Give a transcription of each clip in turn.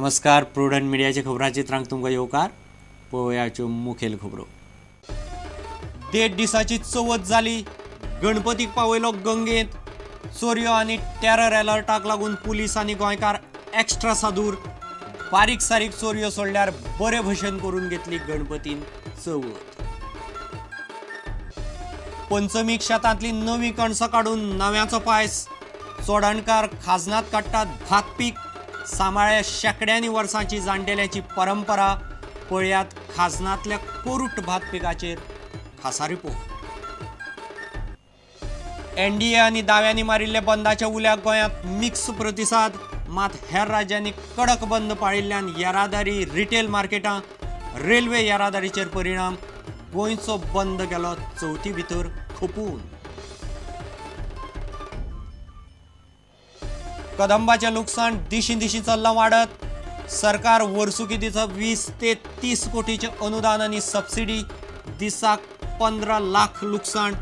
नमस्कार, प्रुडंट मिडियाचे खबरां चित्रांक तुमकां येवकार. पळोवयाच्यो मुखेल खबरो. 1.5 दिसाची चवथ जाली. गणपतीक पावयलो गंगेत. चोरयो आनी टेरर अलर्टाक लागून पुलीस आनी गोंयकार एक्स्ट्रा सादूर. बारीक सारीक चोरयो सोडल्यार बरे भशेन करून घेतली गणपतीन चवथ. पंचमीक शेतांतली नवी कणसां काडून नव्याचो पायस. चोडणकार खाजनात काडटात भात पीक. सांबाळ्या शेकड्यांनी वर्सांची जाणटेल्यांची परंपरा. पळयात खाजनांतल्या कोरूट भात पिकाचेर खासा रिपोर्ट. एनडीए आनी दाव्यांनी मारिल्ले बंदाच्या उल्याक गोंयांत मिक्स प्रतिसाद. मात हेर राज्यांनी कडक बंद पाळिल्ल्यान येरादारी, रिटेल मार्केटां, रेल्वे येरादारीचेर परिणाम. गोंयचो बंद गेलो चवथी भितर खपून. कदंबाचें लुकसाण दिशीं दिशीं चल्लां वाडत. सरकार वर्सुकी दिता 20 ते 30 कोटीचें अनुदान आनी सबसिडी. दिसाक 15 लाख लुकसाण.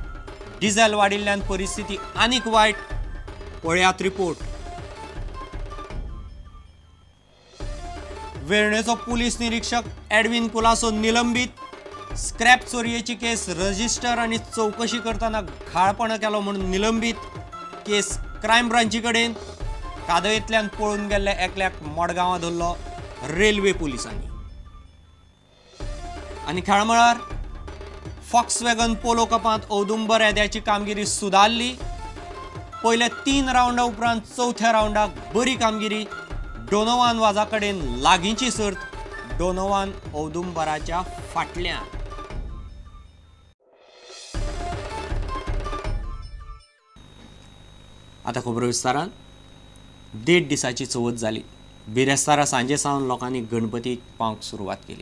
डिझेल वाडिल्ल्यान परिस्थिती आनीक वायट. पळयात रिपोर्ट. वेर्णेचो पुलीस निरीक्षक एडविन कुलासो निलंबीत. स्क्रॅप चोरयेची केस रजिस्टर आनी चवकशी करतना घाळपण केलो म्हणून निलंबीत. केस क्रायम ब्रांची कडेन. कादयेंतल्यान पळून गेल्ल्या एकल्याक मडगांवां धरलो रेल्वे पुलिसांनी. आनी खेळमळार फॉक्सवॅगन पोलो कपांत औदुंबर येद्याची कामगिरी सुदारली. पयले 3 रावंडा उपरांत चवथ्या रावंडाक बरी कामगिरी. डोनोवान वाजा कडेन लागींची सर्त. डोनोवान औदुंबराच्या फाटल्यान. आतां खबरो विस्तारान. 1.5 दिसाची चवथ जाली. बिरेस्तारा सांजे सावन लोकांनी गणपतीक पावंक सुरवात केली.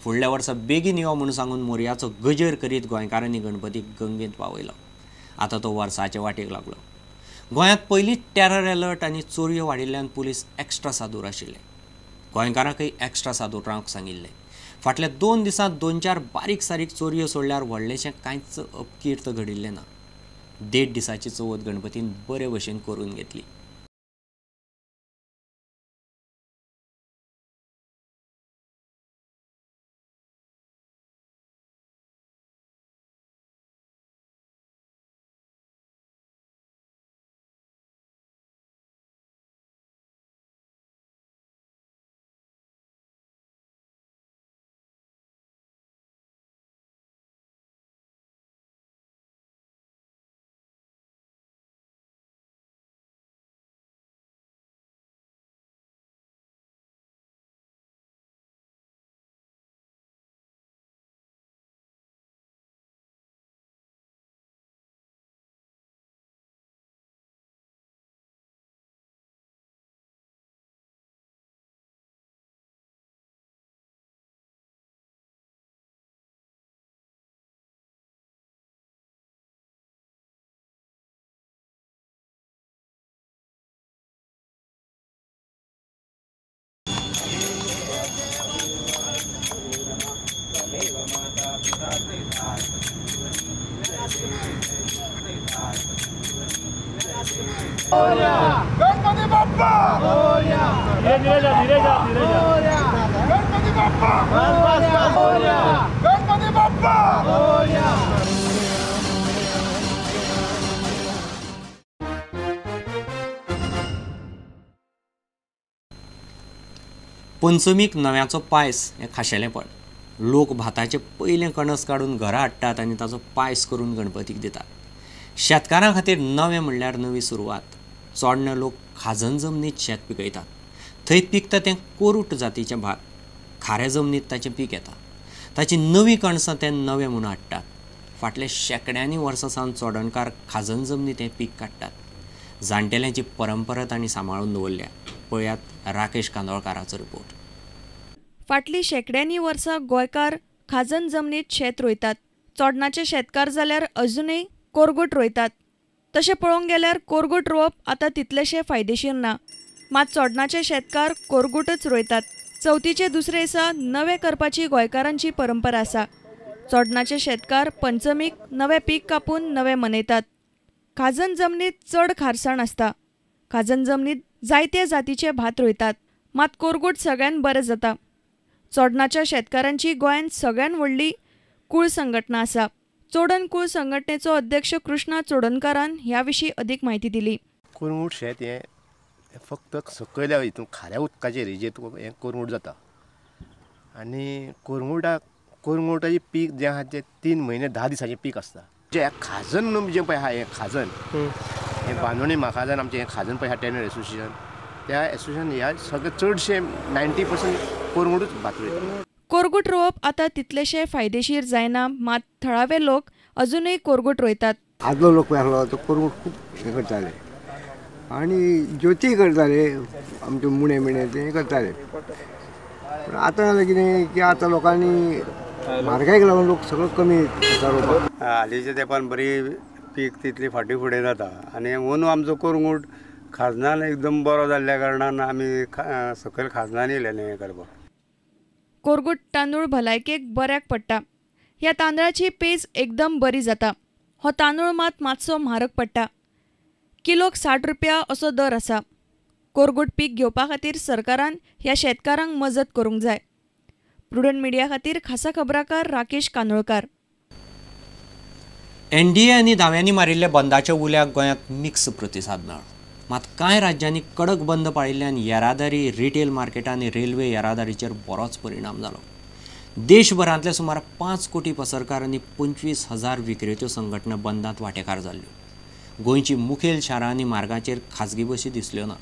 फुडल्या वर्सा बेगीन यो म्हूण सांगून मोरयाचो गजर करीत गोंयकारांनी गणपतीक गंगेंत पावयलो. आतां तो वर्साचे वाटेक लागलो. गोंयांत पयलींच टेरर अलर्ट आनी चोरयो वाडिल्ल्यान पुलीस एक्स्ट्रा सादूर आशिल्ले. गोंयकारांकय एक्स्ट्रा सादूर रावंक सांगिल्ले. फाटल्या 2 दिसांत 2-4 बारीक सारीक चोरयो सोडल्यार व्हडलेशें कांयच अपकीर्त घडिल्लें ना. 1.5 दिसाची चवथ गणपतीन बरे भशेन करून घेतली. गणपती बाप्पा धीरे जा गणपती बाप्पा गणपती बाप्पा. पंचमीक नव्याचो पायस हें खाशेलेपण. लोक भाताचें पयलें कणस काडून घरा हाडटात आनी ताचो पायस करून गणपतीक दितात. शेतकारां खातीर नवें म्हणल्यार नवी सुरवात. चोडणे लोक खाजन जमनीत शेत पिकयतात. थंय पिकता तें कोरूट जातीचें भात. खाऱ्या जमनीत ताचें पीक येता. ताची नवी कणसां ते नवें म्हूण हाडटात. फाटल्या शेकड्यांनी वर्सां सावन चोडणकार खाजन जमनीत हें पीक काडटात. जाणटेल्यांची परंपरा तांणी सांबाळून दवरल्या. पळयात राकेश कांदोळकाराचो रिपोर्ट. फाटलीं शेकड्यांनी वर्सां गोंयकार खाजन जमनीत शेत रोयतात. चोडणाचे शेतकार जाल्यार अजुनूय कोरगूट रोयतात. तशें पळोवंक गेल्यार कोरगूट रोवप आतां तितलेशें फायदेशीर ना. मात चोडणाचे शेतकार कोरगूटच रोयतात. चवथीचे दुसरे दिसा नवें करपाची गोंयकारांची परंपरा आसा. चोडणाचे शेतकार पंचमीक नवें पीक कापून नवें मनयतात. खाजन जमनीत चड खारसाण आसता. खाजन जमनीत जायते जातीचे भात रोयतात. मात कोरगूट सगळ्यान बरें जाता. चोडणाच्या शेतकारांची गोंयांत सगळ्यान व्हडली कूळ संघटना आसा. चोडण कूळ संघटनेचो अध्यक्ष कृष्णा चोडणकारान ह्या विशीं अदीक म्हायती दिली. कोरगूट शेत हें फक्त सकयल्या हितून खाऱ्या उदकाचेर हें कोरगूट जाता. आनी कोरगुटाची पीक जें आहा तें 3 म्हयने 10 दिसाचें पीक आसता. जें खाजन म्हणून जें पळय आहा हें खाजन हें बांदोडे महाखाजन आमचें हें खाजन पळय आहा टेनर एसोसिएशन त्या एसोसिएशन ह्या सगळे चडशे 90% कोरगुटूच भात. कोरगूट रोवप आतां तितलेशें फायदेशीर जायना, मात थळावे लोक अजूनय कोरगूट रोयतात. आदलो लोक पळय आसलो तो कोरगूट खूब हें करताले आनी ज्योती करताले, आमचे मुणे बिणे ते करताले. पूण आतां जालें कितें की आतां लोकांनी म्हारगायेक लागून लोक सगळो कमी करता रोवपाक. हालींच्या तेंपान बरी पीक तितली फाटीं फुडें जाता आनी अंदू आमचो कोरगूट खाजनान एकदम बरो जाल्ल्या कारणान आमी सकयल खाजनान येयलेलें हें करपाक. कोरगूट तांदूळ भलायकेक बऱ्याक पडटा. ह्या तांदळाची पेज एकदम बरी जाता. हो तांदूळ मातसो म्हारग पडटा. किलोक 60 रुपया असो दर आसा. कोरगूट पीक घेवपा खातीर सरकारान ह्या शेतकारांक मजत करूंक जाय. प्रुडंट मिडिया खातीर खासा खबराकार राकेश कानोळकार. NDA आनी दाव्यांनी मारिल्ल्या बंदाच्या उल्याक गोंयांत मिक्स प्रतिसाद मेळ्ळो. मात कांय राज्यांनी कडक बंद पाळिल्ल्यान येरादारी, रिटेल मार्केट आनी रेल्वे येरादारीचेर बरोच परिणाम जालो. देशभरांतले सुमार 5 कोटी पसरकार आनी 25,000 विक्रेत्यो संघटना बंदांत वांटेकार जाल्ल्यो. गोंयची मुखेल शारां आनी मार्गांचेर खाजगी बसी दिसल्यो ना.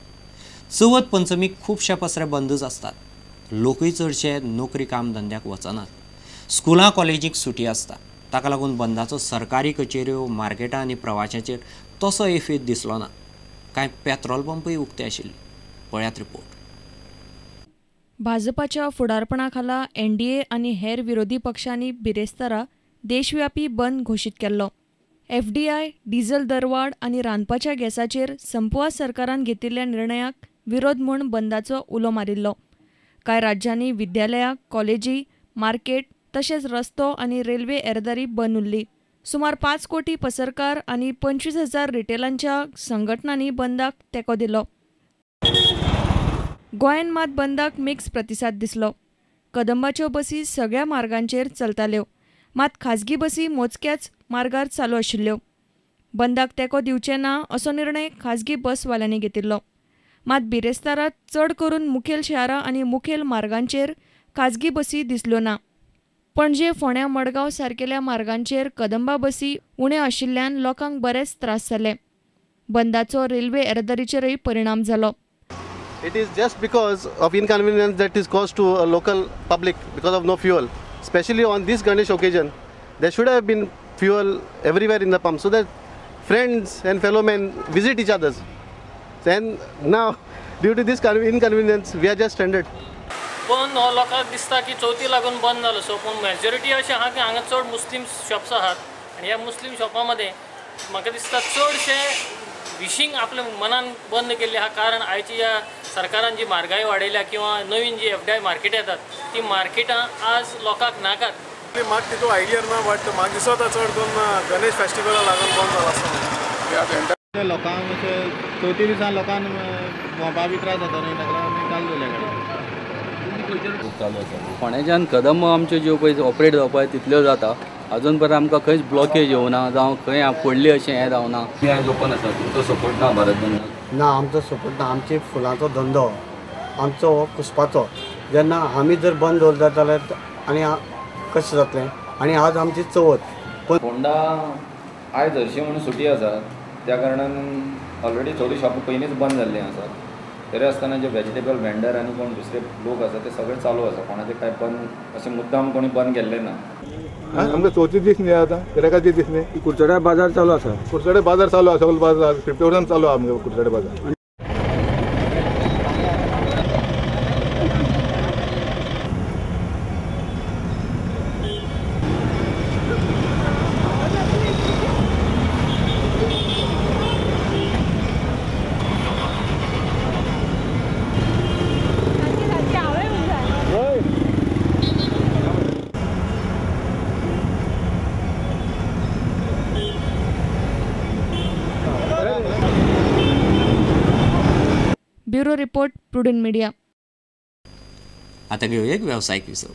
चवथ पंचमीक खुबशे पसरे बंदच आसतात. लोकूय चडशे नोकरी काम धंद्याक वचनात. स्कुलां कॉलेजीक सुटी आसता. ताका लागून बंदाचो सरकारी कचेऱ्यो, मार्केटां आनी प्रवाशांचेर तसो एफेद दिसलो ना. कांय पेट्रोल पंपय उक्ते आशिल्ले. पळयात रिपोर्ट. भाजपाच्या फुडारपणा खाला NDA आनी हेर विरोधी पक्षांनी बिरेस्तारा देशव्यापी बंद घोशीत केल्लो. FDI, डिझल दरवाड आनी रांदपाच्या गॅसाचेर संपवा सरकारान घेतिल्ल्या निर्णयाक विरोध म्हूण बंदाचो उलो मारिल्लो. कांय राज्यांनी विद्यालयां, कॉलेजी, मार्केट तशेंच रस्तो आनी रेल्वे येरादारी बंद उरली. सुमार 5 कोटी पसरकार आनी 25,000 रिटेलांच्या संघटनांनी बंदाक तेंको दिलो. गोंयांत मात बंदाक मिक्स प्रतिसाद दिसलो. कदंबाच्यो बसी सगळ्या मार्गांचेर चलताल्यो, मात खाजगी बसी मोजक्याच मार्गार चालू आशिल्ल्यो. बंदाक तेंको दिवचे ना असो निर्णय खाजगी बसवाल्यांनी घेतिल्लो. मात बिरेस्तारांत चड करून मुखेल शारां आनी मुखेल मार्गांचेर खाजगी बसी दिसल्यो ना. पणजे, फोंड्या, मडगांव सारकेल्या मार्गांचेर कदंबा बसी उण्यो आशिल्ल्यान लोकांक बरेच त्रास जाले. बंदाचो रेल्वे येरादारीचेरय परिणाम जालो. It is just because of inconvenience that is caused to a local public because of no fuel. Especially on this Ganesh occasion, there should have been fuel everywhere in the pump so that friends and fellow men visit each others. And now, due to this inconvenience, we are just stranded. पण हो लोकांक दिसता की चवथी लागून बंद जालो so पूण मेजॉरिटी अशें आहा की हांगा चड मुस्लीम शॉप्स आहात आनी ह्या मुस्लीम शॉपा मध्ये म्हाका दिसता चडशे विशींग आपल्या मनान बंद केल्ले आहा. कारण आयची ह्या सरकारान जी म्हारगाय वाडयल्या किंवा नवीन जी FDI मार्केट येतात ती मार्केटां आज लोकांक नाकात. म्हाका तितू आयडिया ना बट म्हाका दिसता चड करून गणेश फेस्टिवला लागून बंद जाला आसा. लोकांक चवथी दिसान लोकांक भोंवपा बी त्रास जाता न्ही ताका लागून चालू दवरल्या गाडी. फोंड्याच्यान कदंब आमच्यो ज्यो पळय ऑपरेट जावपाक तितल्यो जाता. अजून पर्यंत आमकां खंयच ब्लॉकेज येवना जावं खंय पडली अशें हें जावना. ओपन आसा तुमचो सपोर्ट ना भारत बंदाक? ना आमचो सपोर्ट ना. आमचे फुलांचो धंदो आमचो हो कुसपाचो. जेन्ना आमी जर बंद दवरता जाल्यार आनी कशें जातलें. आनी आज आमची चवथ. फोंडा आयज हरशी म्हणून सुटी आसा त्या कारणान ऑलरेडी थोडी शॉप पयलींच बंद जाल्लीं आसा. तरी आसतना जे वेजिटेबल वेंडर आनी कोण दुसरे लोक आसा ते सगळे चालू आसा. कोणाचे काय बंद अशें मुद्दाम कोणी बंद केल्ले ना. आमकां चवथी दीस न्ही आतां कित्याक खातीर दीस न्ही. कुडचड्या बाजार चालू आसा. कुडचडे बाजार चालू आसा. सगळे बाजार 50% चालू आहा आमगे कुडचडे बाजार. Bureau report, prudent media. आता घेऊया एक व्यावसायिक विसव.